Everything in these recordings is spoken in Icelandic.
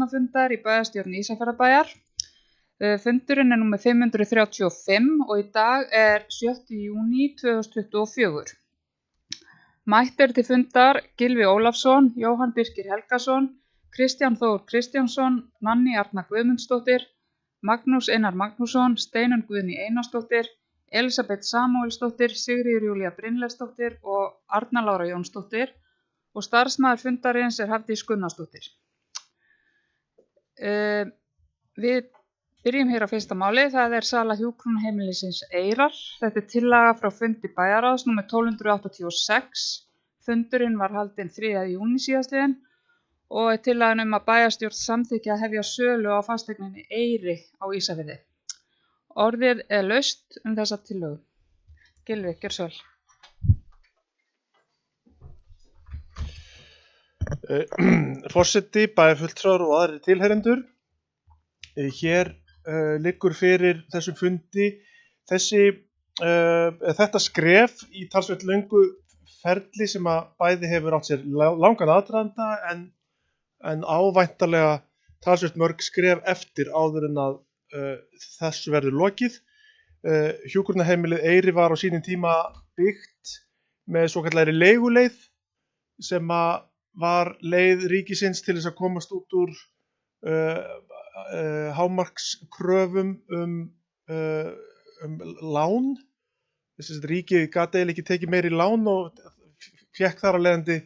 stjórnarfundar í bæjarstjórn Ísafjarðarbæjar. Fundurinn númer 535 og í dag 7. júní 2024. Mætt til fundar Gylfi Ólafsson, Jóhann Birkir Helgason, Kristján Þór Kristjánsson, Nanný Arna Guðmundsdóttir, Magnús Einar Magnússon, Steinunn Guðný Einarsdóttir, Elísabet Samúelsdóttir, Sigríður Júlía Brynleifsdóttir og Arna Lára Jónsdóttir og starfsmaður fundarins Hafdís Gunnarsdóttir. Við byrjum hér á fyrsta máli, það sala hjúkrunarheimilisins Eyrar. Þetta tillaga frá fundi bæjarráðs númer 1286. Fundurinn var haldinn 3. júní síðastliðinn og tillagan að bæjarstjórn samþykki að hefja sölu á fasteigninni Eyri á Ísafirði. Orðið laust þessa tillögu. Gylfi, gjörðu svo vel. Forseti, bæjarfulltrúar og aðrir tilheyrendur. Hér liggur fyrir þessum fundi þetta skref í talsvert löngu ferli sem að bæði hefur átt sér langan aðdraganda en ávæntanlega talsvert mörg skref eftir áður en að þessu verður lokið. Hjúkrunarheimilið Eyri var á sínum tíma byggt með svokallari leiguleið sem að var leið ríkisins til þess að komast út úr hámarkskröfum lán. Þess að ríkið gat eiginlega ekki tekið meiri lán og fékk þar af leiðandi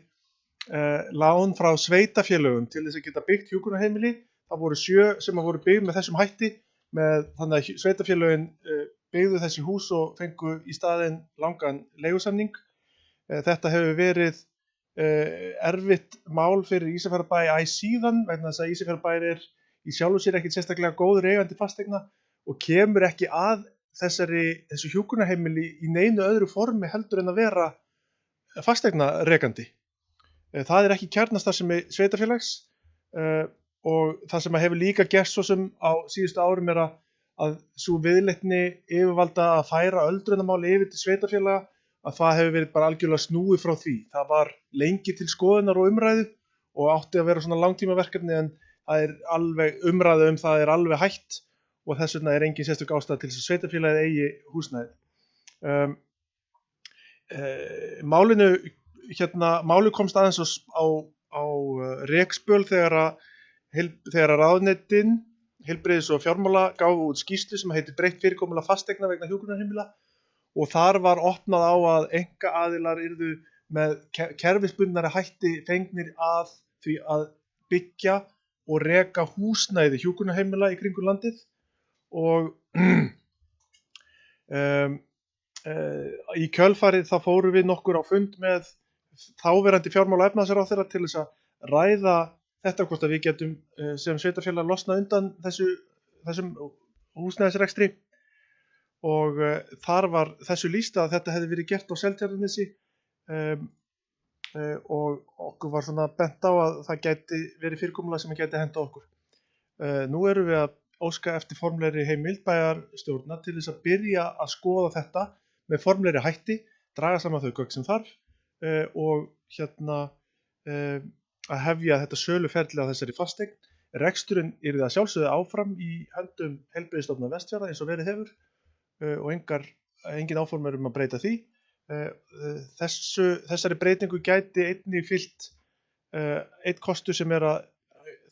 lán frá sveitarfélögum til þess að geta byggt hjúkrunarheimili. Það voru 7 sem voru byggð með þessum hætti, þannig að sveitarfélögin byggðu þessi hús og fengu í staðinn langan leigusamning. Þetta hefur verið erfitt mál fyrir Ísafjarðarbæ síðan vegna þess að Ísafjarðarbær í sjálfu sér ekkert sérstaklega góður eigandi fasteigna og kemur ekki að þessu hjúkrunarheimili í neinu öðru formi heldur en að vera fasteignarekandi. Það ekki kjarnastarfsemi sveitarfélags og það sem hefur líka gerst svo sem á síðustu árum að sú viðleitni yfirvalda að færa öldrunarmáli yfir til sveitarfélaga að það hefur verið bara algjörlega snúið frá því. Það var lengi til skoðunar og umræðu og átti að vera svona langtímaverkefni en það alveg umræðu það alveg hætt og þess vegna engin sérstök ástæða til þess að sveitarfélagið eigi húsnæði. Málið komst aðeins á rekspöl þegar ráðuneytin, heilbrigðis- og fjármála gáfu út skýrslu sem heitir breytt fyrirkomulag fasteigna vegna hjúkrunarheimila og þar var opnað á að einkaaðilar yrðu með kerfisbundnari hætti fengnir að því að byggja og reka húsnæði hjúkrunarheimila í kringum landið og í kjölfarið þá fórum við nokkur á fund með þáverandi fjármála- og efnahagsráðherra til þess að ræða þetta hvort að við getum sem sveitarfélag losnað undan þessum húsnæðisrekstri og þar var þessu lýst að þetta hefði verið gert á Seltjarnarnesi og okkur var svona bent á að það gæti verið fyrirkomulag sem gæti henta okkur. Nú erum við að óska eftir formlegri heimild bæjarstjórnar til þess að byrja að skoða þetta með formlegri hætti, draga saman þau gögn sem þarf og að hefja þetta söluferli á þessari fasteign. Reksturinn yrði að sjálfsögðu áfram í höndum Heilbrigðisstofnunar Vestfjarða eins og verið hefur og engin áform að breyta því. Þessari breytingu gæti einnig fylgt einn kostur sem að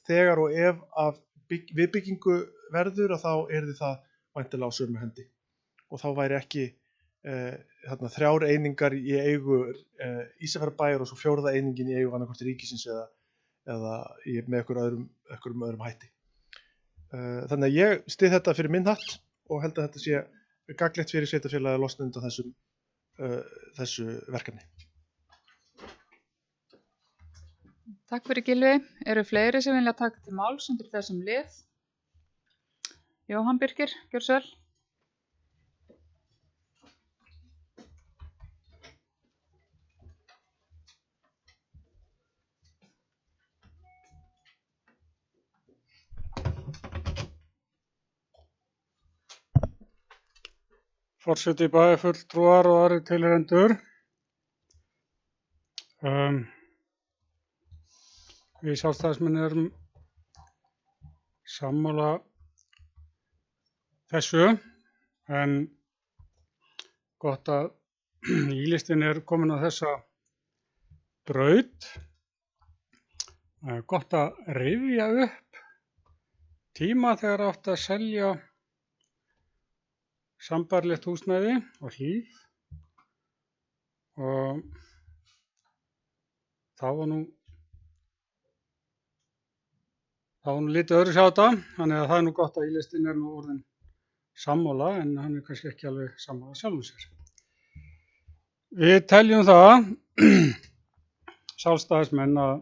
þegar og ef af viðbyggingu verður að þá yrði það væntanlega á sömu hendi og þá væri ekki 3 einingar í eigu Ísafjarðarbæjar og svo 4. einingin í eigu annaðhvort ríkisins eða með einhverjum öðrum hætti. Þannig að ég styð þetta fyrir minn hatt og held að þetta sé gagnlegt fyrir sveitarfélagið að losna undan þessu verkefni. Takk fyrir Gylfi. Eru fleiri sem vilja taka til máls undir þessum lið? Jóhann Birkir, gjörðu svo vel. Forseti, bæjarfulltrúar og aðrir tilheyrendur. Við Sjálfstæðismenn erum sammála þessu, en gott að ílistin komin á þessa braut. Það gott að rifja upp tíma þegar átti að selja sambærilegt húsnæði og Hlíð, og það var nú lítið öðru sjá þetta, þannig að það nú gott að ílistin nú orðin sammála, en hann kannski ekki alveg sammála sjálfum sér. Við teljum það, sjálfstæðismenn, að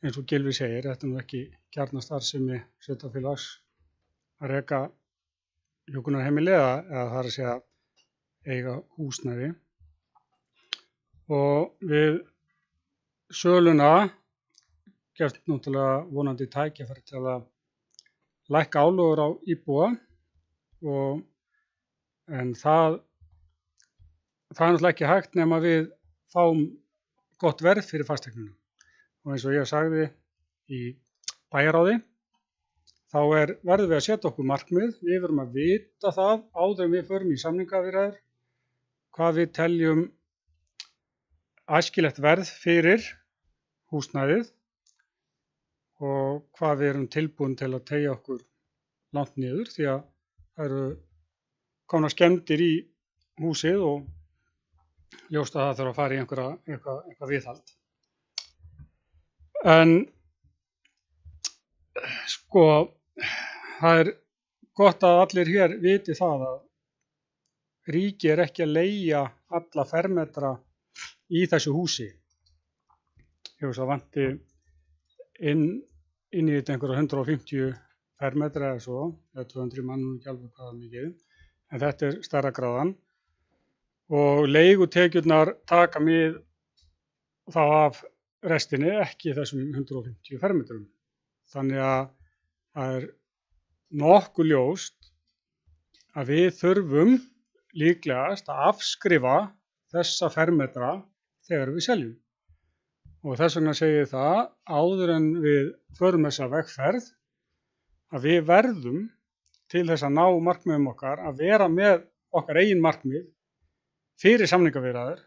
eins og Gylfi segir, þetta nú ekki gjarna starfsemi sveitarfélags að reka hjúkrunarheimili eða það að segja eiga húsnæði, og við söluna gefst náttúrulega vonandi tækifæri til að lækka álögur á íbúa, en það náttúrulega ekki hægt nema við fáum gott verð fyrir fasteignina. Og eins og ég sagði í bæjarráði, þá verðum við að setja okkur markmið. Við verðum að vita það áður en við förum í samningaviðræður hvað við teljum æskilegt verð fyrir húsnæðið og hvað við erum tilbúin til að teygja okkur langt niður, því að það eru komnar skemmdir í húsið og ljóst að það þarf að fara í eitthvað viðhald. En sko, það gott að allir hér viti það að ríki ekki að leigja alla fermetra í þessu húsi. Ég veist að vanti inn í þetta einhverja 150 fermetra eða svo, eða 200 mann, ekki alveg hvað mikið, en þetta stærra gráðan, og leigutekjurnar taka mið þá af restinni, ekki þessum 150 fermetrum. Þannig að það nokkuð ljóst að við þurfum líklegast að afskrifa þessa fermetra þegar við seljum. Og þess vegna segi ég það, áður en við förum þessa vegferð, að við verðum til þess að ná markmiðum okkar að vera með okkar eigin markmið fyrir samningaviðræður,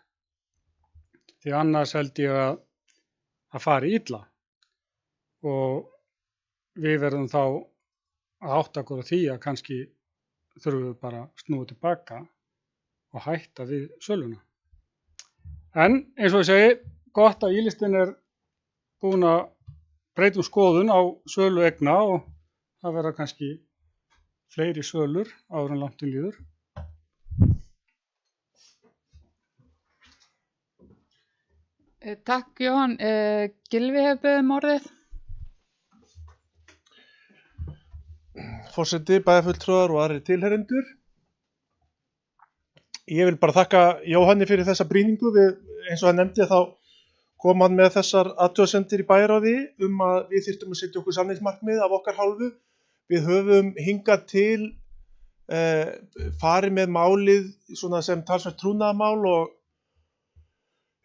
því annars held ég að fari illa, og við verðum þá að átta okkur á því að kannski þurfum við bara að snúa tilbaka og hætta við söluna. En eins og ég segi, gott að ílistin búin að breyta skoðun á sölu eigna, og það verða kannski fleiri sölur áður en langt líður. Takk Jóhann. Gylfi hefur beðið orðið. Forseti, bæjarfulltrúar og aðrir tilheyrendur. Ég vil bara þakka Jóhanni fyrir þessa brýningu. Eins og hann nefndi, þá kom hann með þessar athugasemdir í bæjarráði að við þyrftum að setja okkur samningsmarkmið af okkar hálfu. Við höfum hingað til farið með málið svona sem talsvert trúnaðarmál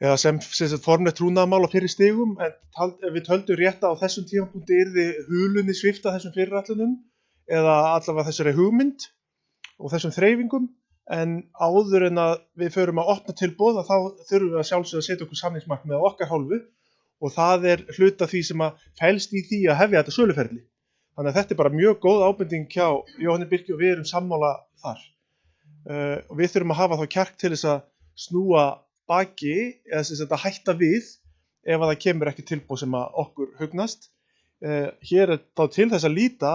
eða sem formlegt trúnaðarmál á fyrri stigum, en við töldum rétt að á þessum tímapunkti yrði hulunni svipta þessum fyrirætlunum eða allavega þessari hugmynd og þessum þreifingum. En áður en að við förum að opna tilboð, þá þurfum við að sjálfsögða að setja okkur samningsmarkmið á okkar hálfu, og það hluta því sem að felst í því að hefja þetta söluferli. Þannig að þetta bara mjög góð ábending hjá Jóhanni Birki og við erum sammála þar. Og við þurfum að hafa þá kjark til þess að snúa baki, eða sem sagt að hætta við ef að það kemur ekki tilboð sem að okkur hugnast. Hér þá til þess að líta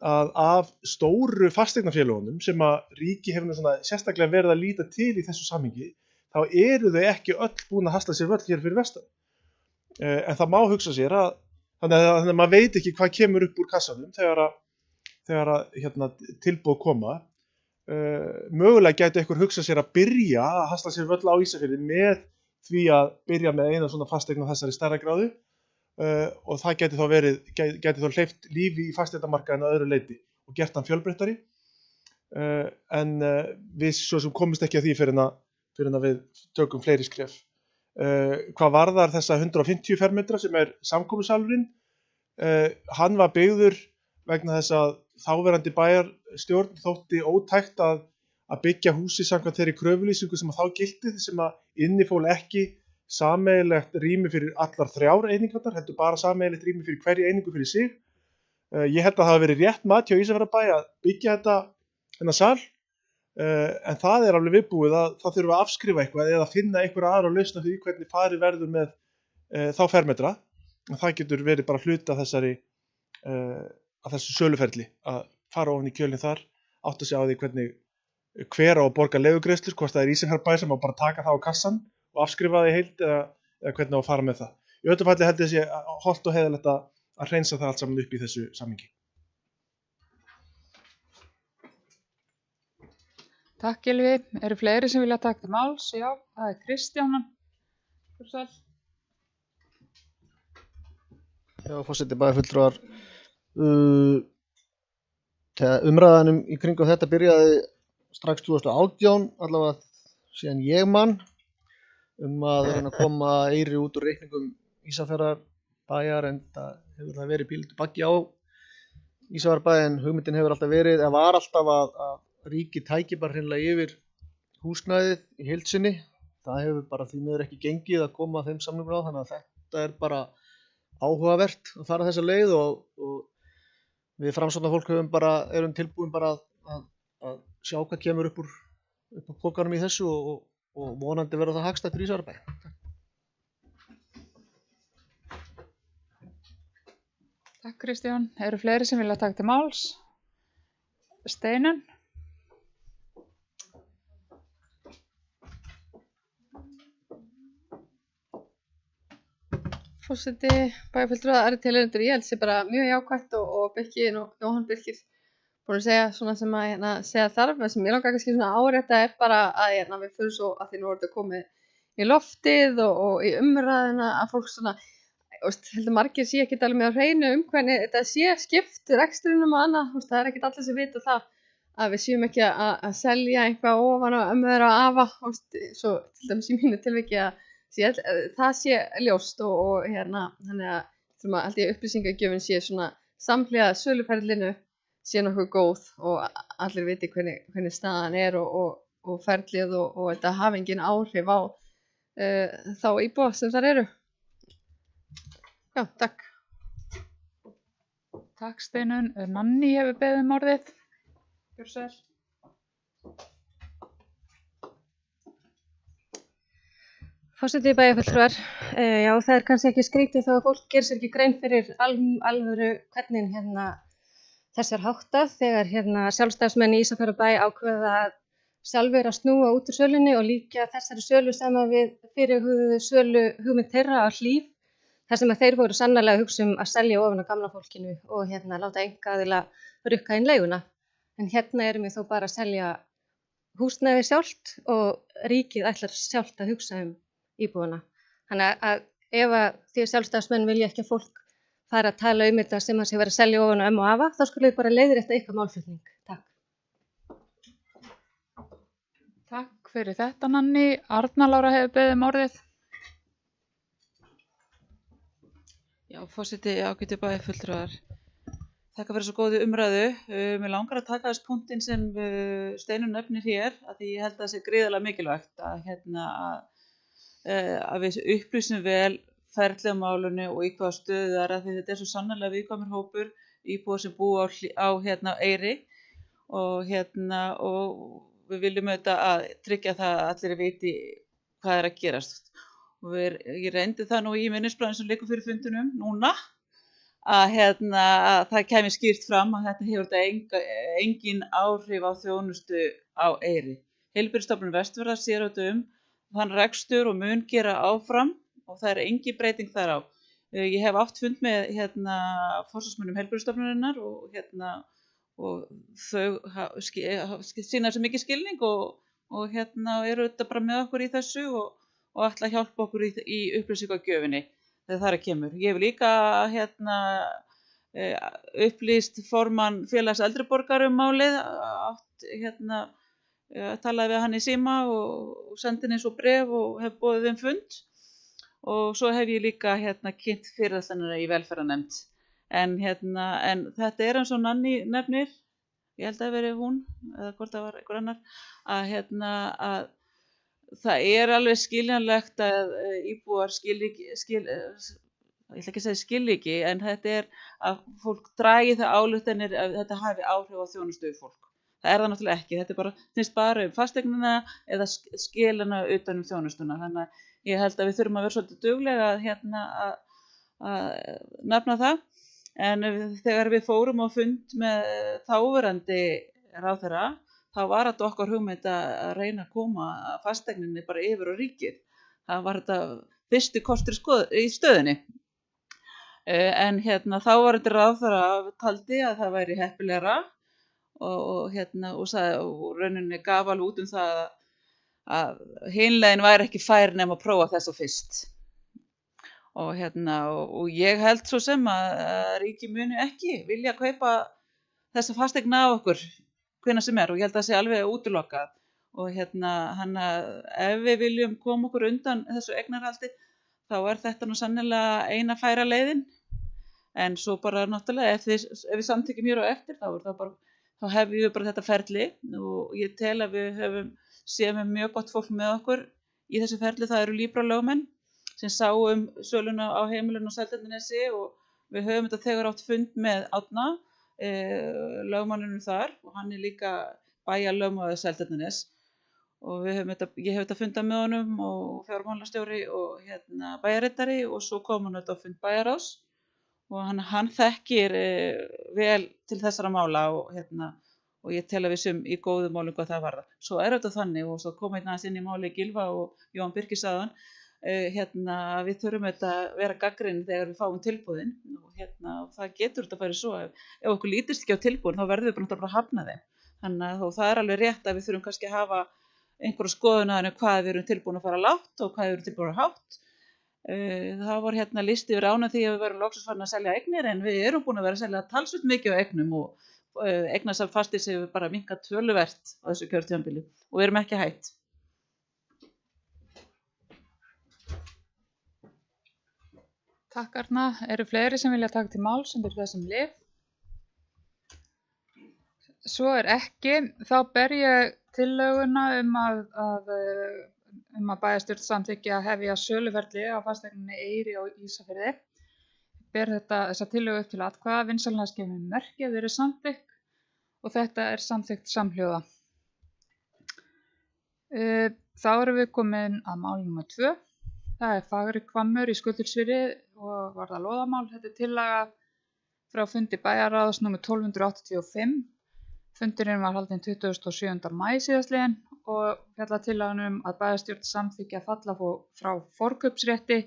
að af stóru fasteignafélögunum sem að ríki hefur svona sérstaklega verið að líta til í þessu samhengi, þá eru þau ekki öll búin að hasla sér völl hér fyrir vestan. En það má hugsa sér að þannig að maður veit ekki hvað kemur upp úr kassanum þegar tilboð koma. Mögulega gæti einhver hugsa sér að byrja að hasla sér völl á Ísafirði með því að byrja með eina svona fasteign á þessari stærðargráðu, og það gæti þá hleypt lífi í fasteignamarkaðinn að öðru leyti og gert hann fjölbreyttari. En við svo sem komumst ekki að því fyrir en að við tökum fleiri skref. Hvað varðar þessa 150 fermetra sem samkomusalurinn, hann var byggður vegna þess að þáverandi bæjarstjórn þótti ótækt að byggja húsið samkvæmt þeirri kröfulýsingu sem þá gilti, sem að innifól ekki sameiginlegt rými fyrir allar 3 einingarnar, heldur bara sameiginlegt rými fyrir hverja einingu fyrir sig. Ég held að það hafi verið rétt mat hjá Ísafjarðarbæ að byggja þennan sal, en það er alveg viðbúið að það þurfa að afskrifa eitthvað eða finna einhverja aðra lausn á því hvernig farið verður með þá fermetra. Það getur verið bara hluti af þessu söluferli að fara ofan í kjölinn þar, átta sig á því hver á að borga leigugreiðslur, hvort það er Ísafjarðarbæ sem á bara taka það á kassan og afskrifa það í heild eða hvernig á að fara með það. Í öllu falli held ég sé hollt og heiðarlegt að hreinsa það allt saman upp í þessu samhengi. Takk Gylfi. Eru fleiri sem vilja taka til máls? Já, það er Kristján. Já, forseti, bæjarfulltrúar. Þegar umræðanum í kringum þetta byrjaði strax 2018, allavega síðan ég man, að reyna að koma Eyri út úr reikningum Ísafjarðarbæjar, en það hefur það verið píldur baggi á Ísafjarðarbæ, en hugmyndin hefur alltaf verið, eða var alltaf að ríkið tæki bara hreinlega yfir húsnæðið í heild sinni. Það hefur bara því miður ekki gengið að koma þeim samningum á, þannig að þetta er bara áhugavert að fara þessa leið og við Framsóknarfólk erum tilbúin bara að sjá hvað kemur upp úr pokanum í þessu og vonandi verður það hagstætt fyrir Ísafjarðarbæ. Takk Kristján. Eru fleiri sem vilja taka til máls? Steinunn. Forseti, bæjarfulltrúar, Ari Tilheyrendur, ég held sé bara mjög jákvætt og Jóhann Birkir búin að segja svona sem að segja þarf. Það sem ég langar kannski svona árétta er bara að við fyrir svo að því nú er þetta komið í loftið og í umræðina að fólk svona, heldur margir sé ekki alveg með á hreinu hvernig þetta sé skipt rekstrinum og annað. Það er ekkert allir sem vita það að við séum ekki að selja eitthvað ofan á ömmur og afa, svo til dæmis í mínu tilviki að það sé ljóst og þannig að held ég upplýsingagjöfin sé svona samhliða söluferlinu sé nokkuð góð og allir viti hvernig staðan er og ferlið og þetta hafi engin áhrif á þá íbúa sem þar eru. Já, takk. Takk Steinunn. Nanný hefur beðið orðið. Gjörðu svo vel. Forseti, bæjarfulltrúar, já það er kannski ekki skrítið þá að fólk gerir sér ekki grein fyrir alvöru hvernig þessar háttað þegar sjálfstæðismenn í Ísafjarðarbæ ákveða að sjálfur að snúa út úr sölunni og líka þessari sölu saman við fyrirhuguðu sölu hugmynd þeirra á Hlíf, þar sem að þeir voru sannarlega að hugsa að selja ofan á gamla fólkinu og láta einkaaðila rukka inn leiguna. En erum við þó bara að selja húsnæði sjálft og ríkið ætlar sjálft að hugsa íbúana. Þannig að ef því sjálfstæðismenn vilja ekki að fólk fara að tala þetta sem að sé verið að selja ofan á ömmu og afa, þá skulle þið bara leiðrétta ykkar málflutning. Takk. Takk fyrir þetta Nanný. Arna Lára hefur beðið orðið. Já, forseti, ágætu bæjarfulltrúar. Þakka fyrir svo góðu umræðu. Mér langar að taka þess punktinn sem Steinunn nefnir hér, að því ég held að það sé gríðarlega mikilvægt að við upplýsum vel ferli á málunni og í hvaða stöðu það er, af því þetta er svo sannarlega viðkvæmur hópur íbúa sem búa á Eyri og við viljum auðvitað að tryggja það að allir viti hvað er að gerast. Og ég reyndi það nú í minnisblaðinu sem liggur fyrir fundinum núna að það kæmi skýrt fram að þetta hefur engin áhrif á þjónustu á Eyri. Heilbrigðisstofnun Vestfjarða sér auðvitað þann rekstur og mun gera áfram og það er engin breyting þar á. Ég hef átt fund með forsvarsmönnum heilbrigðisstofnunarinnar og þau sýna þessu mikið skilning og eru þetta bara með okkur í þessu og ætla að hjálpa okkur í upplýsingagjöfinni þegar það kemur. Ég hef líka upplýst formann félags eldri borgara málið, talaði við hann í síma og sendi henni svo bréf og hef boðið þeim fund og svo hef ég líka kynnt fyrirætlanir í velferðarnefnd En þetta eins og Nanný nefnir, ég held að verið hún, eða hvort það var einhver annar, að það alveg skiljanlegt að íbúar ég ætla ekki að segja skilji ekki, en þetta að fólk dragi það ályktanir að þetta hafi áhrif á þjónustu við fólk. Það það náttúrulega ekki, þetta snýst bara fasteignina eða skilana utan þjónustuna. Þannig að ég held að við þurfum að vera svolítið duglega að nefna það. En þegar við fórum á fund með þáverandi ráðherra, þá var þetta okkar hugmynd að reyna að koma fasteigninni bara yfir á ríkið. Það var þetta fyrsti kostur í stöðinni. En þá var þetta ráðherra taldi að það væri heppilegra og rauninni gaf alveg út það að hin leiðin væri ekki fær nema að prófa þess fyrst. Og ég held svo sem að ríki muni ekki vilja kaupa þessa fasteigna á okkur hvenær sem og ég held að það sé alveg útilokað. Og ef við viljum koma okkur undan þessu eignarhaldi, þá þetta nú sannilega eina færa leiðin. En svo bara náttúrulega ef við samþykjum hér á eftir, þá hefum við bara þetta ferli og ég tel að við séum með mjög gott fólk með okkur í þessu ferli. Það eru líbralögmenn sem sáu söluna á heimilinu á Seltjarnarnesi og við höfum þetta þegar átt fund með Árna, lögmanninu þar, og hann líka bæjarlögmaður Seltjarnarnes. Og ég hef þetta fundað með honum og fjármálastjóri og bæjarritari og svo kom hann þetta á fund bæjarráðs og hann þekkir vel til þessara mála og ég tel að við séum í góðu málum hvað það varðar. Svo þetta þannig og svo kom aðeins inn í máli Gylfa og Jón Birkis áðan, við þurfum þetta að vera gagnrýnin þegar við fáum tilboðin og það getur þetta farið svo ef okkur lítist ekki á tilboðin þá verðum við bara að hafna þeim. Þannig að það alveg rétt að við þurfum kannski að hafa einhverja skoðun að hvað við erum tilbúin að fara lágt og hvað við erum tilbúin að hátt. Það var listi yfir ána því að við verum loksins farin að selja eignir en við erum búin að vera að selja talsvert mikið á eignum og eignasafn Fasteign hefur bara minnkað töluvert á þessu kjörtímabili og við erum ekki hætt. Takk Arna. Eru fleiri sem vilja taka til máls undir þessum lið? Svo ekki, þá ber ég tillöguna um að bæjarstjórn samþykki að hefja söluferli á fasteigninni Eyri á Ísafirði. Ber þessa tillögu upp til atkvæða, vinsamlegast merki ef þau eru samþykkt og þetta samþykkt samhljóða. Þá erum við komin að máli nr. 2. Það Fagri Hvammur í Skutulsfirði og var það lóðamál. Þetta tillaga frá fundi bæjarráðs nr. 1285. Fundurinn var haldinn 27. maí síðastliðinn og fjallar tillagan að bæjarstjórn samþykki að falla frá forkaupsrétti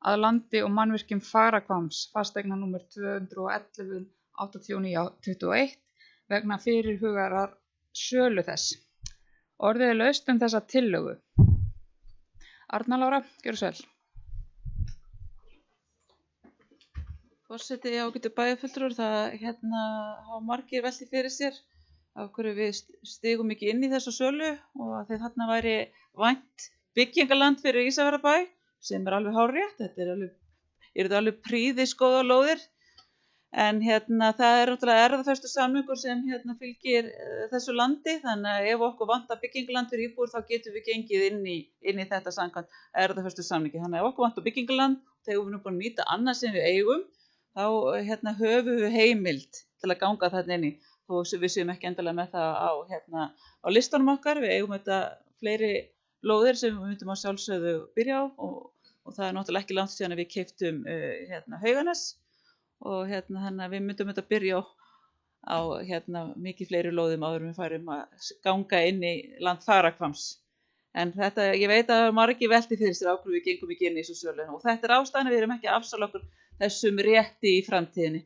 að landi og mannvirkjum Fagrahvamms fasteigna nr. 211 8921 vegna fyrirhugaðrar sölu þess. Orðið laust þessa tillögu. Arna Lára, gjörðu svo vel. Forseti ágætu bæjarfulltrúar, það hafa margir velti fyrir sér af hverju við stigum ekki inn í þessa sölu og að þarna væri vænt byggingaland fyrir Ísafjarðarbæ sem alveg hárrétt. Þetta alveg prýðisgóða lóðir en það náttúrulega erfðafestu samningur sem fylgir þessu landi, þannig að ef okkur vantar byggingaland fyrir íbúar þá getum við gengið inn í þetta samkvæmt erfðafestu samningi. Þannig að ef okkur vantar byggingaland þegar við erum búin að nýta annað sem við eigum þá höfum við heimild til að ganga þarna inn í þó við séum ekki endilega með það á listanum okkar. Við eigum þetta fleiri lóðir sem við myndum að sjálfsögðu byrja á og það náttúrulega ekki langt síðan að við keyptum Hauganes og þannig að við myndum þetta byrja á mikið fleiri lóðum áður en við færum að ganga inn í land Fagrahvamms. En ég veit að margir velti fyrir sér ákveð við gengum ekki inn í þessu sölu og þetta ástæðan við erum ekki að afsala okkur þessum rétti í framtíðinni.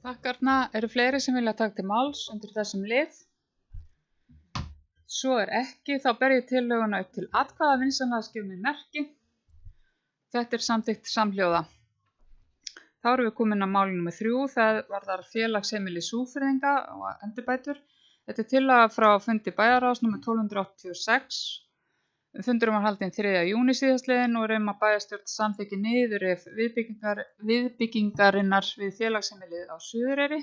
Takk Arna. Eru fleiri sem vilja taka til máls undir þessum lið? Svo ekki, þá ber ég tillöguna upp til atkvæða, vinsamlegast merki. Þetta samþykkt samhljóða. Þá erum við komin að máli nr. 3, það varðar félagsheimili Súðfirðinga og endurbætur. Þetta tillaga frá fundi bæjarráðs nr. 1286. Fundurum var haldinn 3. júní síðastliðinn og að bæjarstjórn samþykki niðurrif viðbyggingarinnar við félagsheimilið á Suðureyri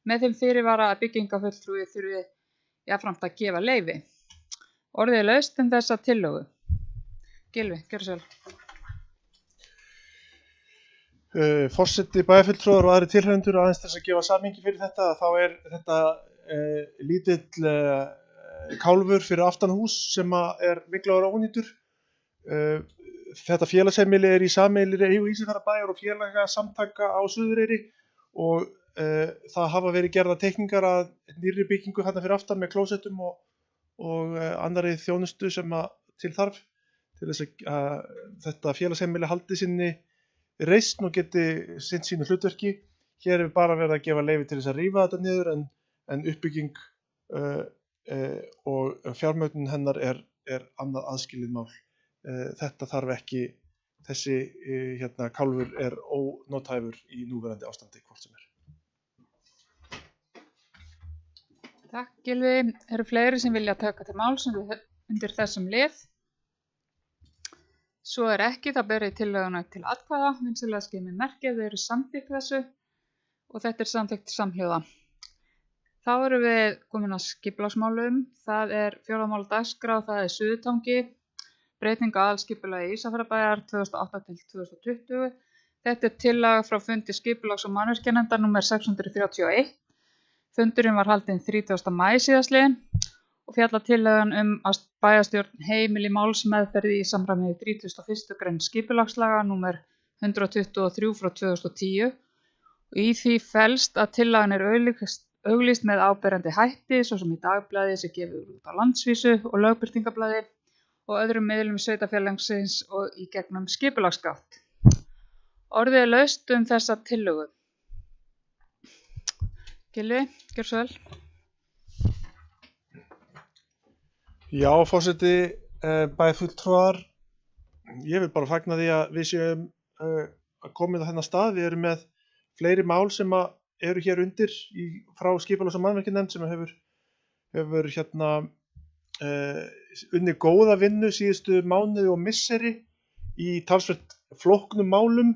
með þeim fyrirvara að byggingafulltrúi þurfi jafnframt að gefa leyfi. Orðið er laust þessa tillögu. Gylfi, gjörðu svo vel. Forseti, bæjarfulltrúar og aðrir tilheyrendur, aðeins þess að gefa samhengi fyrir þetta, þá er þetta lítill kálfur fyrir aftan hús sem er miklar ónýtur. Þetta félagsheimili er í sameiginlegri eigu Ísafjarðarbæjar og félagasamtaka á Suðureyri og það hafa verið gerðar teikningar að nýrri byggingu þarna fyrir aftan með klósettum og annarri þjónustu sem til þarf til þess að þetta félagsheimili haldi sinni reisn og geti sinnt sínu hlutverki. Hér er bara verið að gefa leyfi til þess að rífa þetta niður en uppbygging og fjármögnun hennar er annað aðskilið mál. Þetta þarf ekki, þessi kálfur er ónothæfur í núverandi ástandi hvort sem er. Takk Gylfi. Eru fleiri sem vilja taka til máls undir þessum lið? Svo er ekki, þá ber ég tillöguna til atkvæða, vinsamlega skeytið merki ef þau eru samþykkt þessu og þetta er samþykkt samhljóða. Þá erum við komin að skipulagsmálum. Það er 4. mál á dagskrá, það er Suðurtangi, breyting á aðalskipulagi Ísafjarðarbæjar 2008 til 2020. Þetta er tillaga frá fundi skipulags- og mannvirkjanefndar nr. 631. Fundurinn var haldinn 30. maí síðastliðinn og fjallar tillagan að bæjarstjórn heimili málsmeðferð í samræmi við 31. grein skipulagslaga nr. 123/2010 og í því felst að tillagan er auglýst með áberandi hætti svo sem í dagblaði sem gefur út á landsvísu og lögbirtingablaði og öðrum miðlum sveitarfélagsins og í gegnum skipulagsgátt. Orðið er laust þessa tillögu. Gylfi, gjörðu svo vel. Já, forseti, bæjarfulltrúar, ég vil bara fagna því að við séum að komið á þennan stað. Við erum með fleiri mál sem eru hér undir frá skipulags- og mannvirkjanefnd sem hefur unnið góða vinnu síðustu mánuði og misseri í talsvert flóknum málum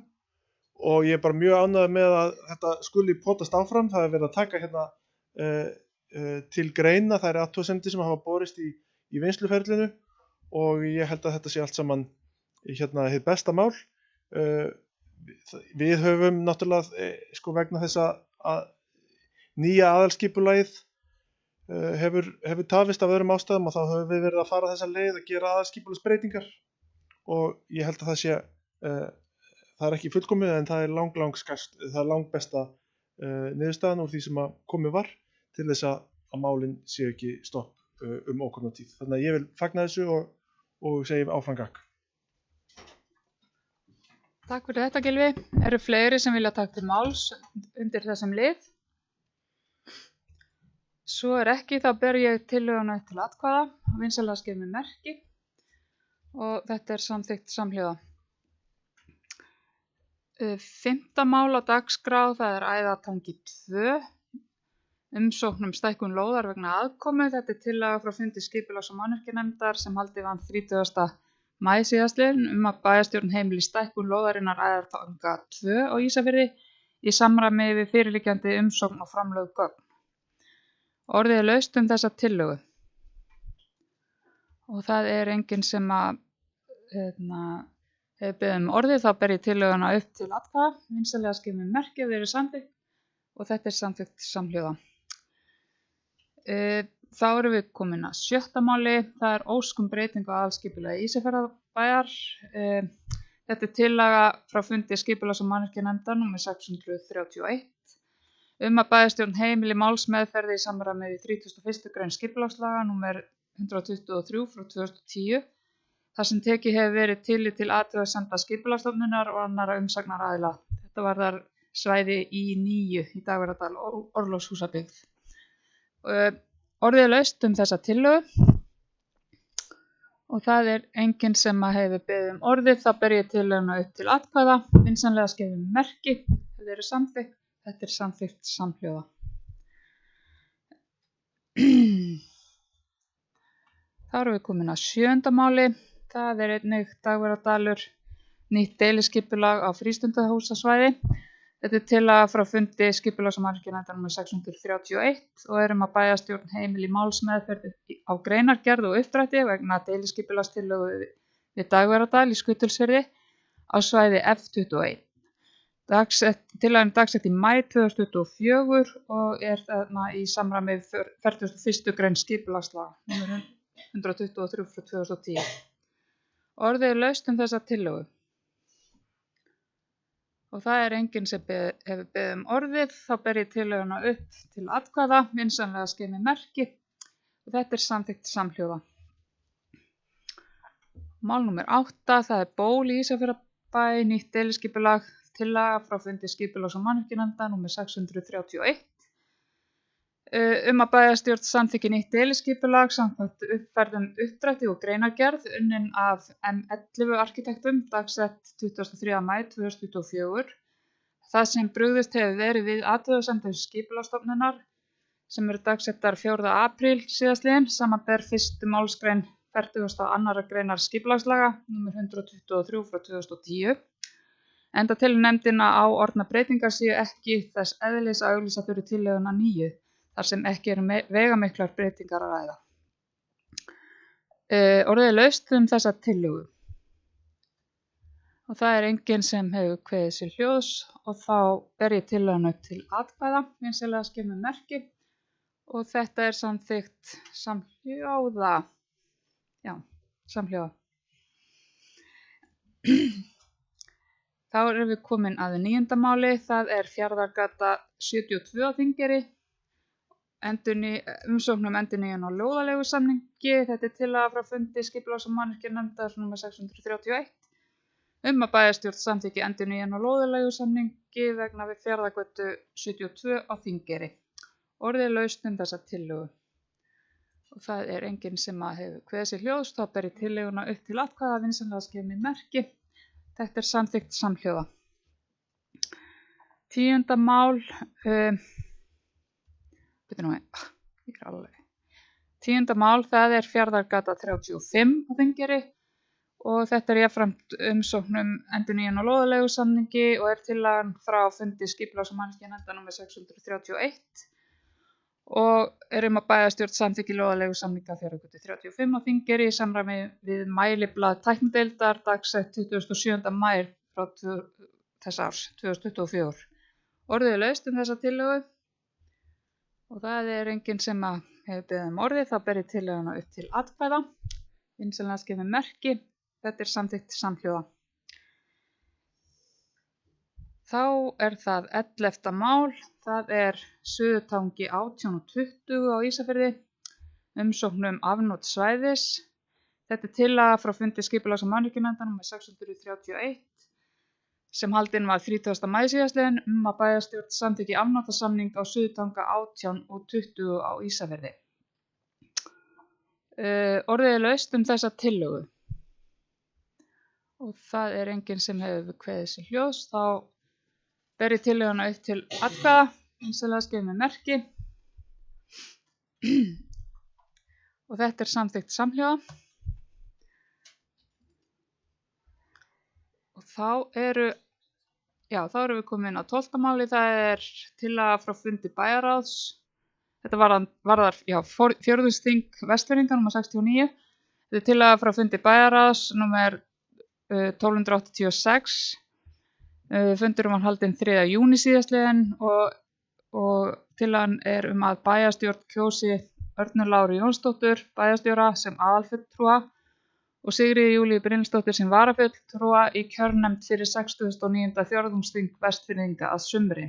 og ég er bara mjög ánægður með að þetta skuli potast áfram. Það er verið að taka til greina þær athugasemdir sem hafa borist í vinnsluferlinu og ég held að þetta sé allt saman hið besta mál. Við höfum náttúrulega vegna þess að nýja aðalskipulagið hefur tafist af öðrum ástæðum og þá höfum við verið að fara þessa leið að gera aðalskipulagsbreytingar og ég held að það er ekki fullkomið en það er langbesta niðurstaðan úr því sem komið var til þess að málin séu ekki stopp ókomna tíð. Þannig að ég vil fagna þessu og segi áfram gakk. Takk fyrir þetta Gylfi. Eru fleiri sem vilja taka til máls undir þessum lið? Svo er ekki, þá ber ég tillöguna til atkvæða, vinsamlega skeytið merki og þetta er samþykkt samhljóða. 5. mál á dagskrá, það er Æðatangi 2, umsókn stækkun lóðar vegna aðkomu. Þetta er tillaga frá fundi skipulags- og mannvirkjanefndar sem haldið var 30. maí síðastliðinn að bæjarstjórn heimili stækkun lóðarinnar Æðatanga 2 á Ísafirði í samræmi við fyrirliggjandi umsókn og framlögð gögn. Orðið er laust þessa tillögu og það er enginn sem hefur beðið orðið, þá ber ég tillöguna upp til atkvæða, vinsamlega skeytið merki ef þau eru samþykkt og þetta er samþykkt samhljóða. Þá erum við komin að 7. máli, það er ósk breytingu á aðalskipulagi Ísafjarðarbæjar. Þetta er tillaga frá fundi skipulags- og mannvirkjanefndar nr. 631 að bæjarstjórn heimili málsmeðferð í samræmi við 31. grein skipulagslaga nr. 123/2010 þar sem tekið hefur verið tillit til athugasemda skipulagsstofnunar og annarra umsagnaraðila. Þetta varðar svæði I9 í Dagverðardal Orlofshúsabyggð. Orðið er laust þessa tillögu og það er enginn sem hefur beðið orðið, þá ber ég tillöguna upp til atkvæða, vinsamlega skeytið merki ef þau eru samþykkt. Þetta er samþykkt samhljóða. Þá erum við komin að 7. máli. Það er einnig Dagverðardalur, nýtt deiliskipulag á frístundahúsasvæði. Þetta er tillaga frá fundi skipulags- og mannvirkjanefndar nr. 631 og að bæjarstjórn heimili málsmeðferð á greinargerð og uppdrætti vegna deiliskipulagstillögu við Dagverðardal í Skutulsfirði á svæði F21. Tillagan er dagsett í maí 2024 og er þarna í samræmi við 41. grein skipulagslaga nr. 123/2010. Orðið er laust þessa tillögu. Og það er enginn sem hefur beðið orðið, þá ber ég tillöguna upp til atkvæða, vinsamlega skeymi merki og þetta er samþykkt samhljóða. Mál númer 8, það er ból í Ísafjarðarbæ, nýtt deiliskipulag, tillaga frá fundi skipulags- og mannvirkjanefndar nr. 631. Að bæjarstjórn samþykki nýtt deiliskipulag samkvæmt uppfærðum uppdrætti og greinargerð unnin af M11 arkitektum dagsett 23. maí 2024. Það sem brugðist hefur verið við athugasemdum skipulagsstofnunar sem eru dagsettar 4. apríl síðastliðinn samanber 1. málsgrein 42. greinar skipulagslaga nr. 123/2010. Enda telur nefndina á orðnar breytingar séu ekki þess eðlis að auglýsa fyrir tillöguna nýju, þar sem ekki eru veigamiklar breytingar að ræða. Orðið er laust þessa tillögu. Og það er enginn sem hefur kveðið sér hljóðs og þá ber ég tillöguna upp til atkvæða, vinsamlega skeymi merki og þetta er samþykkt samhljóða. Já, samhljóða. Þá erum við komin að 9. máli, það er Fjarðargata 72 á Þingeyri. Umsókn endurnýjun á lóðaleigusamningi. Þetta er tillaga frá fundi skipulags- og mannvirkjanefndar nr. 631 að bæjarstjórn samþykki endurnýjun á lóðaleigusamningi vegna við Fjarðargötu 72 á Þingeyri. Orðið er laust þessa tillögu. Og það er enginn sem hefur kveðið sér hljóðs, þá ber ég tillöguna upp til atkvæða, vinsamlega skeymi merki. Þetta er samþykkt samhljóða. 10. mál. 10. mál, það er Fjarðargata 35 á Þingeyri og þetta er jafnframt umsókn endurnýjun á lóðaleigusamningi og er tillagan frá fundi skipulags- og mannvirkjanefndar nr. 631 og er að bæjarstjórn samþykki lóðaleigusamninga Fjarðargötu 35 á Þingeyri í samræmi við mæliblað tæknideildar dagsett 27. maí frá þess árs 2024. Orðið er laust þessa tillögu. Og það er enginn sem hefur beðið orðið, þá ber ég tillöguna upp til atkvæða. Vinsamlega skeymi merki. Þetta er samþykkt samhljóða. Þá er það 11. mál. Það er Suðurtangi 18 og 20 á Ísafirði. Umsókn afnot svæðis. Þetta er tillaga frá fundi skipulags- og mannvirkjanefndar nr. 631. sem haldinn var 30. maí síðastliðinn að bæjarstjórn samþykki afnotasamning á Suðurtanga 18 og 20 á Ísafirði. Orðið er laust þessa tillögu. Og það er enginn sem hefur kveðið sér hljóðs, þá ber ég tillöguna upp til atkvæða, vinsamlega skeymi merki. Og þetta er samþykkt samhljóða. Og þá erum við komin á 12. máli, það er tillaga frá fundi bæjarráðs. Þetta varðar fjórðungsþing Vestfirðinga nr. 69. Þetta er tillaga frá fundi bæjarráðs nr. 1286. Fundurum var haldinn 3. júní síðastliðinn og tillagan er að bæjarstjórn kjósi Örnu Láru Jónsdóttur bæjarstjóra sem aðalfulltrúa og Sigríði Júlíu Brynjólfsdóttur sem varafulltrúa í kjörnefnd fyrir 69. fjórðungsþing Vestfirðinga að sumri.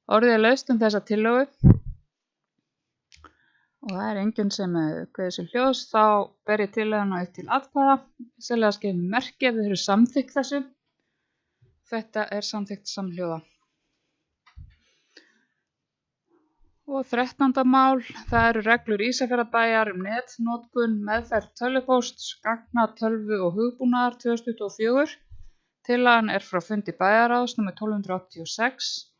Orðið er laust þessa tillögu og það er enginn sem kveður sér hljóðs, þá ber ég tillöguna upp til atkvæða, sérlega skeymi merki ef þau eru samþykkt þessu. Þetta er samþykkt samhljóða. Og 13. mál, það eru reglur Ísafjarðarbæjar netnotkun, meðferð tölvupósts, gagna, tölvu og hugbúnaðar 2024. Tillagan er frá fundi bæjarráðs nr. 1286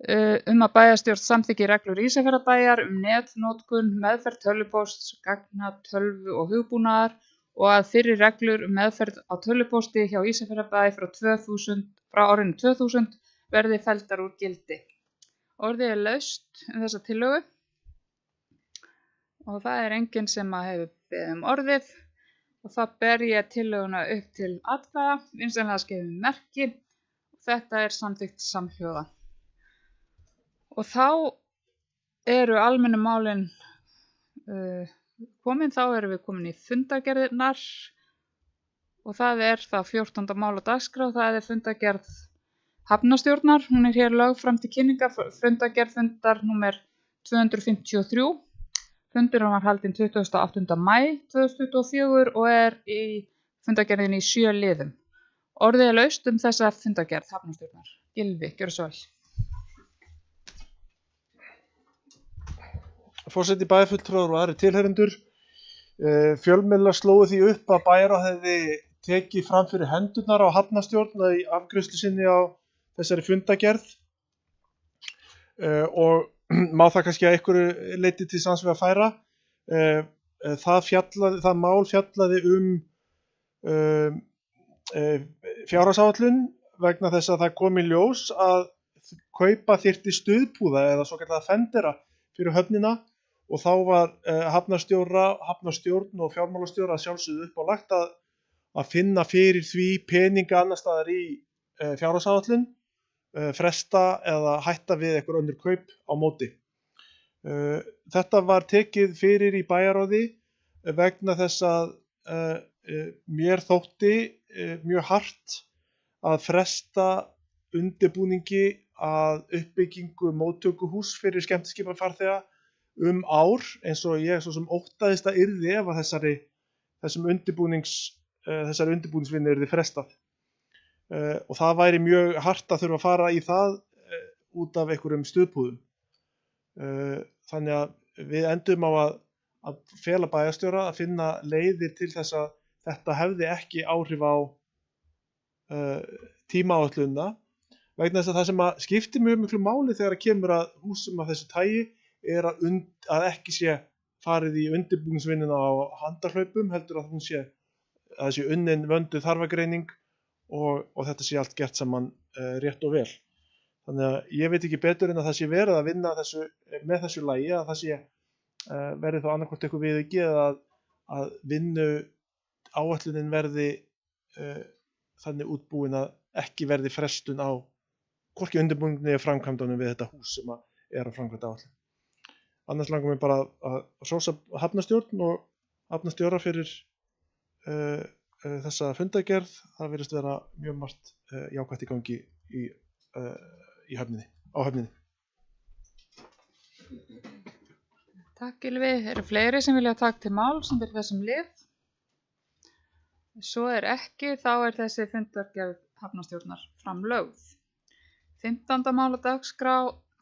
að bæjarstjórn samþykki reglur Ísafjarðarbæjar netnotkun, meðferð tölvupósts, gagna, tölvu og hugbúnaðar og að fyrri reglur um meðferð á tölvupósti hjá Ísafjarðarbæ frá árinu 2000 verði felldar úr gildi. Orðið laust þessa tillögu og það enginn sem hefur beðið orðið og það ber ég tillöguna upp til atkvæða, vinsamlega gefið merki og þetta samþykkt samhljóða. Og þá eru almennu málin komin, þá erum við komin í fundargerðirnar og það það 14. mál á dagskrá, það fundargerð hafnarstjórnar, hún hér lögð fram til kynningar, fundargerð fundar númer 253. Fundurinn var haldinn 28. maí 2024 og í fundargerðinni í 7 liðum. Orðið laust þessa fundargerð hafnarstjórnar. Gylfi, gjörðu svo vel. Forseti, bæjarfulltrúar og aðrir tilheyrendur. Fjölmiðlar slógu því upp að bæjarráð hefði tekið fram fyrir hendurnar á hafnarstjórn í afgreiðslu sinni á þessari fundargerð og má það kannski að einhverju leyti til sanns við að færa. Það mál fjallaði fjárhagsáætlun vegna þess að það kom í ljós að kaupa þyrfti stuðpúða eða svokallaða fendera fyrir höfnina og þá var hafnarstjórn og fjármálastjóra að sjálfsögðu upp á lagt að finna fyrir því peninga annars staðar í fjárhagsáætlun, fresta eða hætta við einhver önnur kaup á móti. Þetta var tekið fyrir í bæjarráði vegna þess að mér þótti mjög hart að fresta undirbúningi að uppbyggingu móttökuhús fyrir skemmtiskipafarþega ár eins og ég svo sem óttaðist að yrði ef að þessari undirbúningsvinnu yrði frestað. Og það væri mjög hart að þurfa að fara í það út af einhverjum stuðpúðum. Þannig að við endum á að fela bæjarstjóra að finna leiðir til þess að þetta hefði ekki áhrif á tímaáætlunina vegna þess að það sem skiptir mjög miklu máli þegar kemur að húsum af þessu tagi að ekki sé farið í undirbúningsvinnuna á handahlaupum heldur að það sé unnin vönduð þarfagreining og þetta sé allt gert saman rétt og vel. Þannig að ég veit ekki betur en að það sé verið að vinna með þessu lagi að það sé verið þá annarkvort eitthvað viðauki eða að vinnu áætlunin verði þannig útbúin að ekki verði frestun á hvorki undirbúningi eða framkvæmdunum við þetta hús sem að framkvæmda áætlun. Annars langar mér bara að hrósa hafnarstjórn og hafnarstjóra fyrir þessa fundargerð. Það virðist vera mjög margt jákvætt í gangi á höfninni. Takk Gylfi. Eru fleiri sem vilja taka til máls sem fyrir þessum lið? Svo ekki, þá þessi fundargerð hafnarstjórnar framlögð. 15. mál á dagskrá,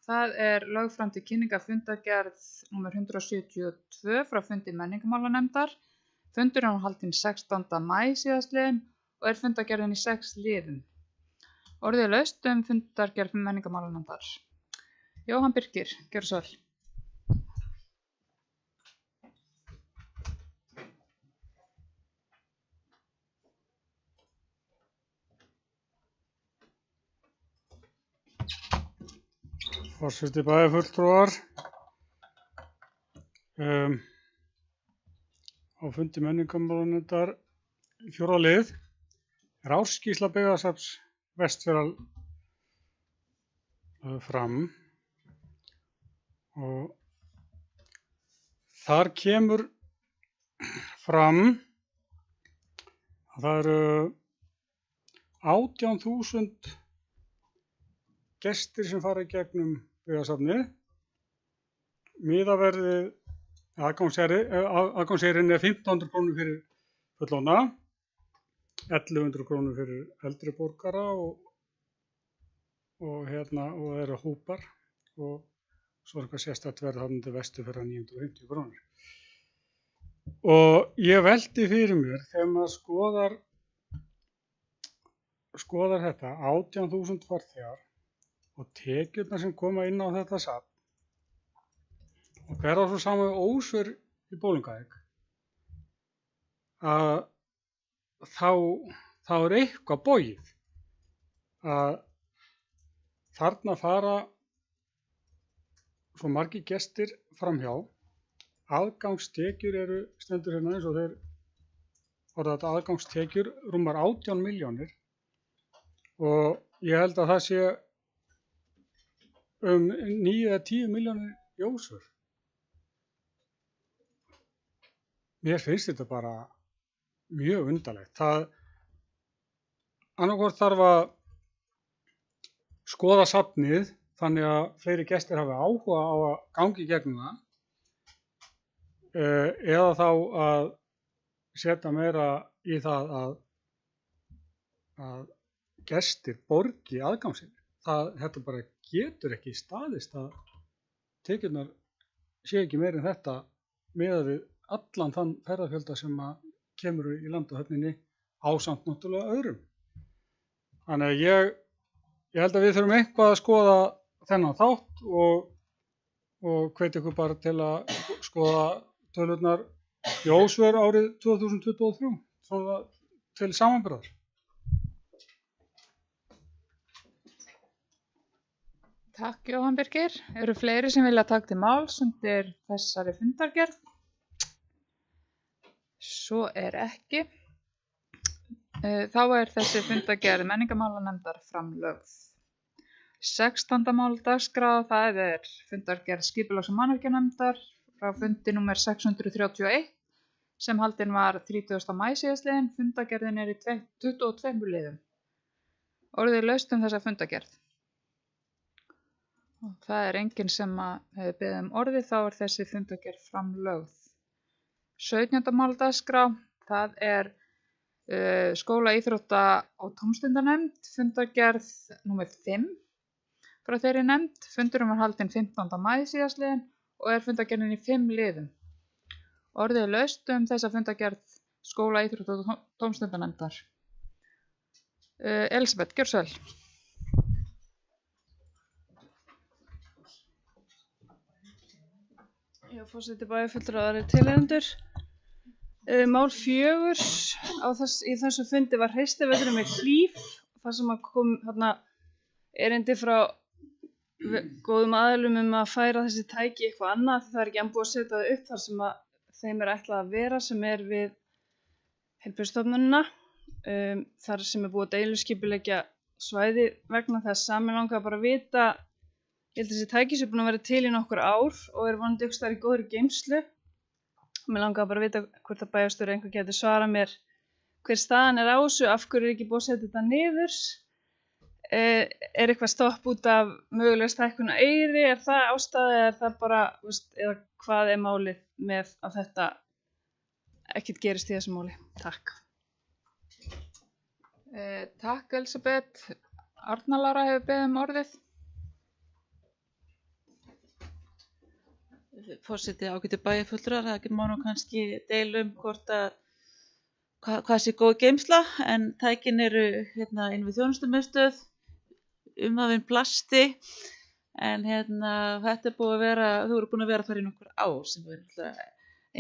það lögð fram til kynningar fundargerð nr. 172 frá fundi menningarmálanefndar. Fundurinn var haldinn 16. maí síðastliðinn og fundargerðin í 6 liðum. Orðið laust fundargerð menningarmálanefndar. Jóhann Birkir, gjörðu svo vel. Forseti bæjarfulltrúar, á fundi menningarmálanefndar 4. lið ársskýrsla Byggðasafns Vestfjarða fram og þar kemur fram að það eru 18.000 gestir sem fara í gegnum Byggðasafnið. Miðaverðið aðgangseyrin 1.500 krónur fyrir fullorðna, 1.100 krónur fyrir eldri borgara og eru hópar og svo eitthvað sérstakt verð þarna til Vesturfjarðar 950 krónur. Og ég velti fyrir mér þegar maður skoðar þetta 18.000 farþegar og tekjurnar sem koma inn á þetta safn og hver á svo saman ósver í Bolungarvík að þá er eitthvað bogið. Að þarna fara svo margir gestir framhjá, aðgangstekjur eru stendur hérna eins og þeir orða þetta aðgangstekjur rúmar 18 milljónir og ég held að það sé 9 eða 10 milljónir í Ósvör. Mér finnst þetta bara mjög undarlegt. Það annarkvort þarf að skoða safnið þannig að fleiri gestir hafi áhuga á að gangi í gegnum það eða þá að setja meira í það að gestir borgi aðgangsinn. Þetta bara getur ekki staðist að tekjurnar sé ekki meira en þetta miðað við allan þann ferðafjölda sem að kemur í landahöfninni ásamt náttúrulega öðrum. Þannig að ég held að við þurfum eitthvað að skoða þennan þátt og hvet ykkur bara til að skoða tölurnar í Ósvör árið 2023 svona til samanburðar. Takk Jóhann Birgir. Eru fleiri sem vilja taka til máls undir þessari fundargerð? Svo er ekki. Þá er þessi fundargerð menningarmálanefndar framlögð. 16. mál dagskrá, það er fundargerð skipulags- og mannvirkjanefndar frá fundi númer 631 sem haldin var 30. maí síðastliðinn. Fundargerðin er í 22 liðum. Orðið er laust þessa fundargerð. Og það er enginn sem hefur beðið orðið, þá er þessi fundargerð framlögð. 17. mál dagskrá, það er skóla, íþrótta og tómstundanefnd, fundargerð númer 5 frá þeirri nefnd. Fundurinn var haldinn 15. maí síðastliðinn og er fundargerðin í 5 liðum. Orðið er laust þessa fundargerð skóla, íþrótta og tómstundanefndar. Elisabeth, gjörðu svo vel. Já, forseti bæjarfulltrúar og tilheyrendur. Mál 4 í þessu fundi var hreystiveturinn með Hlíf, þar sem kom erindi frá góðum aðilum að færa þessi tæki eitthvað annað, það er ekki enn búið að setja það upp þar sem þeim er ætlað að vera, sem er við heilbrigðisstofnunina, þar sem er búið að deiluskipuleggja svæði vegna þess. Mig langar bara að vita, ég held að þessi tæki sem búin að vera til í nokkur ár og er vonandi einhvers staðar í góðri geymslu. Mig langar bara að vita hvort að bæjarstjóri einhver geti svarað mér hver staðan er á þessu, af hverju er ekki búið að setja þetta niður, er eitthvað stopp út af mögulega stækkun á Eyri, er það ástæða, er það bara, eða hvað er málið með að þetta ekkert gerist í þessu máli? Takk. Takk Elisabeth. Arna Lára hefur beðið orðið. Forseti ágætu bæjarfulltrúar, það má nú kannski deilum hvort að hvað sé góð geymsla, en tækin eru inn við þjónustumiðstöð umvafin plasti, en þetta er búið að vera, þau eru búin að vera þar í nokkur ár sem er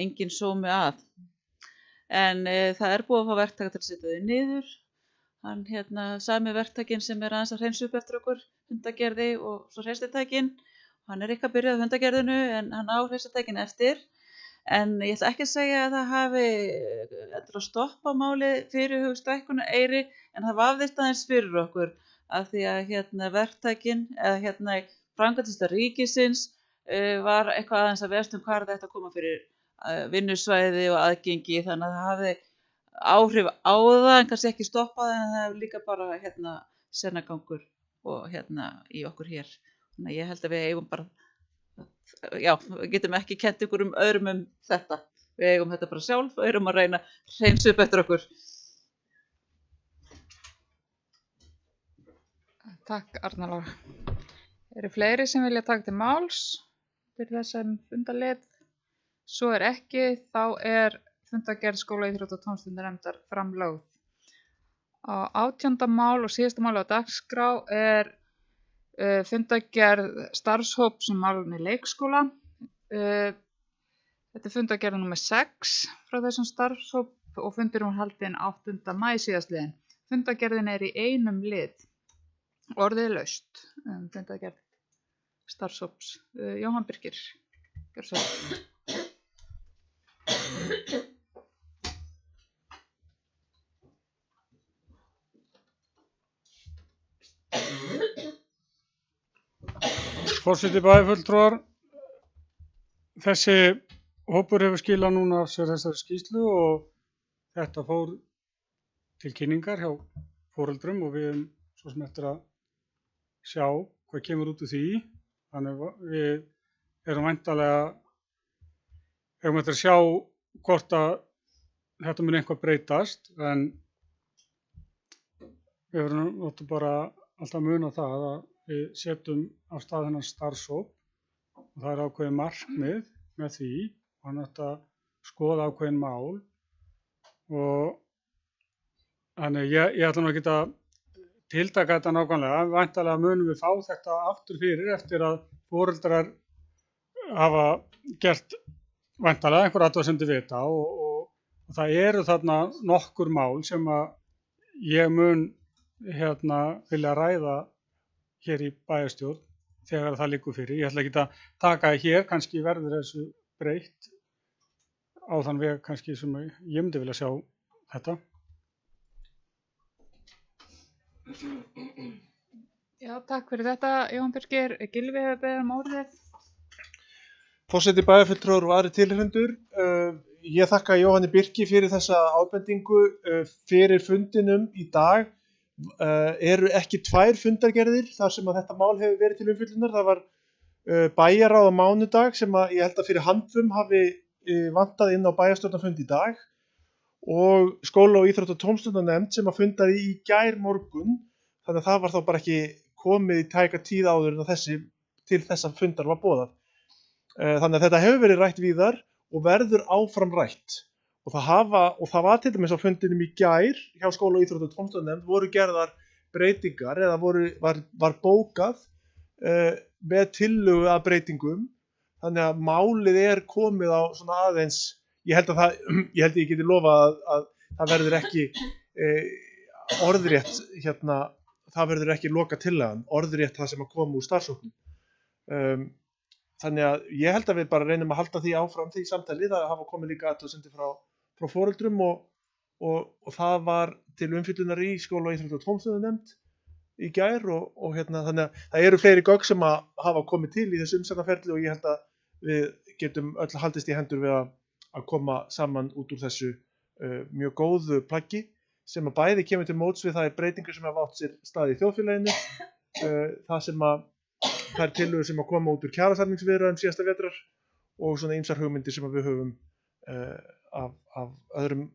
engin sómi að, en það er búið að fá verktaka til að setja þau niður. Hann sami verktakinn sem er aðeins að hreinsa upp eftir okkur hundagerði og svo hreinstitækin. Hann er ekki að byrja á hundagerðinu en hann á hreinstitækin eftir. En ég ætla ekki að segja að það hafi að stoppa máli fyrirhug stækkun á Eyri, en það vafðist aðeins fyrir okkur af því að verktakinn eða framkvæmdastjóri ríkisins var eitthvað aðeins að verst hvað þetta koma fyrir vinnusvæði og aðgengi, þannig að það hafði áhrif á það en kannski ekki stoppað, en það hefur líka bara senagangur og í okkur hér. Þannig að ég held að við eigum bara, við getum ekki kennt ykkur öðrum þetta. Við eigum þetta bara sjálf og erum að reyna að hreinsa upp eftir okkur. Takk Arna Lára. Eru fleiri sem vilja taka til máls til þessum fundarlið? Svo er ekki, þá er fundargerð skóla, íþrótta og tómstundanefndar framlögð. Á 18. mál og síðasta mál á dagskrá er fundargerð starfshóps um málefni leikskóla. Þetta er fundargerð númer 6 frá þessum starfshóp og fundurinn var haldinn 8. maí síðastliðinn. Fundargerðin er í einum lið. Orðið er laust. Fundargerð starfshóps. Jóhann Birkir, gjörðu svo vel. Forseti bæjarfulltrúar, þessi hópur hefur skilað núna af sér þessari skýrslu og þetta fór til kynningar hjá foreldrum og við erum svo sem eftir að sjá hvað kemur út úr því. Þannig við erum væntanlega eftir að sjá hvort að þetta mun eitthvað breytast, en við verðum náttúrulega bara alltaf að muna það að við setjum af stað þennan starfshóp og það er ákveðin markmið með því og hann ætti að skoða ákveðin mál og þannig ég ætla nú ekki að tiltaka þetta nákvæmlega. Væntanlega munum við fá þetta aftur fyrir eftir að foreldrar hafa gert væntanlega einhver athugasemdir við þetta og það eru þarna nokkur mál sem að ég mun vilja ræða hér í bæjarstjórn þegar það liggur fyrir. Ég ætla ekki að taka hér, kannski verður þessu breytt á þann veg kannski sem ég myndi vilja sjá þetta. Já, takk fyrir þetta, Jóhann Birkir. Gylfi hefur beðið orðið. Forseti bæjarfulltrúar og aðrir tilheyrendur. Ég þakka Jóhanni Birki fyrir þessa ábendingu. Fyrir fundinum í dag eru ekki 2 fundargerðir þar sem að þetta mál hefur verið til umfjöllunar. Það var bæjarráð á mánudag sem að ég held að fyrir handfum hafi vantað inn á bæjarstjórnarfund í dag og skóla- og íþrótta- og tómstundanefnd sem að fundaði í gær morgun. Þannig að það var þá bara ekki komið í tæka tíð áður en að til þessa fundar var boðað. Þannig að þetta hefur verið rætt víðar og verður áfram rætt. Og það var til dæmis á fundinum í gær hjá skóla- og íþrótta- og tómstundanefnd voru gerðar breytingar eða var bókað með tillögu að breytingum. Þannig að málið er komið á svona aðeins, ég held ég geti lofað að það verður ekki orðrétt það verður ekki loka tillagan, orðrétt það sem að koma úr starfshópnum. Þannig að ég held að við bara reynum að halda því áfram því samtalið. Það hafa komið líka athugasemdir frá foreldrum og það var til umfjöllunar í skóla- og íþrótta- og tómstundanefnd í gær og þannig að það eru fleiri gögn sem að hafa komið til í þessu umsagnaferli og ég held að við getum öll haldist í hendur við að koma saman út úr þessu mjög góðu plaggi sem að bæði kemur til móts við þær breytingar sem hafa átt sér stað í þjóðfélaginu, það sem að þær tillögur sem að koma út úr kjarasamningsviðræðum síðasta vetrar og svona ýmsar hugmyndir sem að við höfum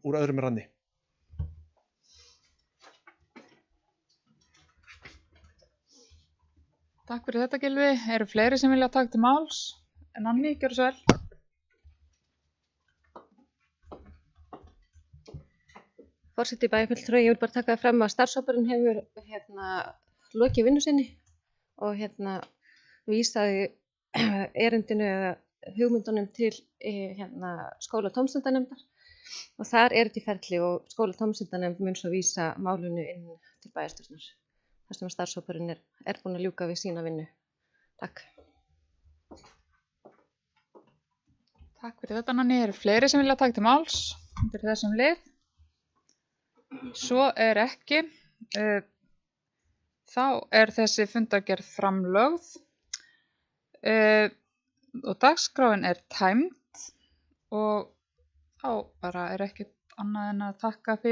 úr öðrum ranni. Takk fyrir þetta, Gylfi. Eru fleiri sem vilja taka til máls? En Anni, gjörðu svo vel. Forseti bæjarfulltrúa, ég vil bara taka það fram að starfshópurinn hefur lokið vinnu sinni og vísaði erindinu eða hugmyndunum til skóla- og tómstundanefndar og þar er þetta í ferli og skóla- og tómstundanefnd mun svo vísa málinu inn til bæjarstjórnar. Þar sem starfshópurinn er búinn að ljúka við sína vinnu. Takk. Takk fyrir þetta, Nanni. Eru fleiri sem vilja taka til máls undir þessum lið? Svo er ekki. Þá er þessi fundargerð framlögð og dagskráin er tæmd og þá bara er ekkert annað en að þakka fyrir.